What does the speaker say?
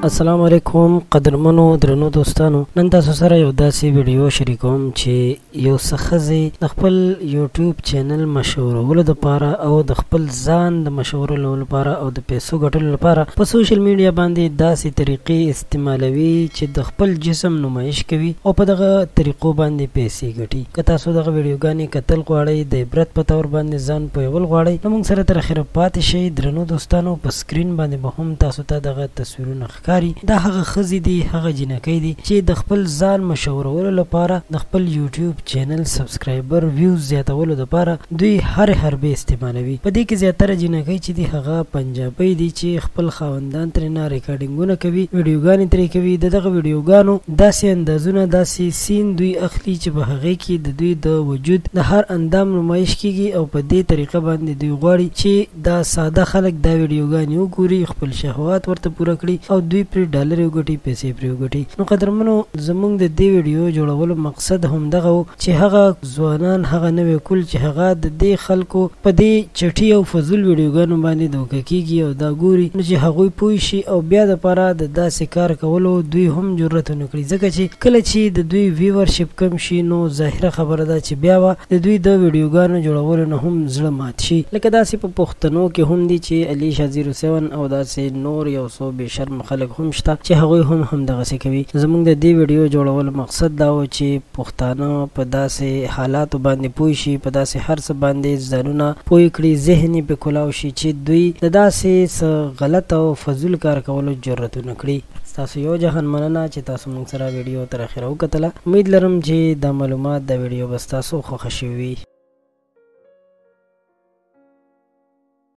السلام علیکم قدرمنو درنو دوستانو نن تاسو سره یو داسې ویډیو شریکوم چې یو څه ښځې د خپل یوټیوب چینل مشهورولو دپاره او د خپل ځان د مشهورولو لپاره او د پیسو ګټلو لپاره په سوشل میډیا باندې داسې طریقې استعمالوي چې د خپل جسم نمایش کوي او په دغه طریقو باندې پیسې ګټي. که تاسو دغه ویډیوګانې کتل غواړئ د عبرت په طور باندې ځان پوهول غواړئ نو موږ سره تر اخره پاتې شئ. درنو دوستانو په سکرین باندې به هم تاسو ته دغه تصویرونه ښکاري. دا هغه ښځې دي، هغه جنکۍ دي چې د خپل ځان مشهورولو لپاره د خپل یوټیوب چینل سبسکرایبر ویوز زیاتولو لپاره دوی هر حربې استعمالوي. په دې کې زیاتره جنکۍ چې دي هغه پنجابۍ دي چې خپل خاوندان ترېنه ریکارډینګونه کوي، ویډیوګانې ترې کوي. د دغه ویډیوګانو داسې اندازونه، داسې سین دوی اخلي چې په هغې کې د دوی د وجود د هر اندام نمایش کیږي او په دې طریقه باندې دوی غواړي چې دا ساده خلک دا ویډیوګانې وګوري، خپل شهوات ورته پوره کړي او دوی پرې ډالر وګټي، پیسې پرې وګټي. نو قدرمنو زموږ د دې ویډیو جوړولو مقصد هم دغه و چې هغه ځوانان، هغه نوی کول چې هغه د دې خلکو په دې چټي او فضول ویډیوګانو باندې دوکه کیږي او دا ګوري نو چې هغوی پوه شي او بیا دپاره د داسې کار کولو دوی هم جرأت ونه کړي. ځکه چې کله چې د دوی ویورشپ کم شي نو ظاهره خبره ده چې بیا به د دوی د ویډیوګانو جوړولو نه هم زړه مات شي. لکه داسې په پښتنو کې هم دي چې علیشه 07 او داسې نور یو څو بې شرم خلک هم شته چې هغوی هم دغسې کوي. زموږ د دې ویډیو جوړولو مقصد دا و چې پښتانه په داسې حالاتو باندې پوه شي، په داسې هر څه باندې ځانونه پوه کړي، ذهن یې پرې کلاو شي چې دوی د داسې څه غلط او فضول کار کولو جرأت ونه کړي. ستاسو یو جهان مننه چې تاسو موږ سره ویډیو تر اخره وکتله. امید لرم چې دا معلومات د ویډیو به ستاسو خوښه شوي وي.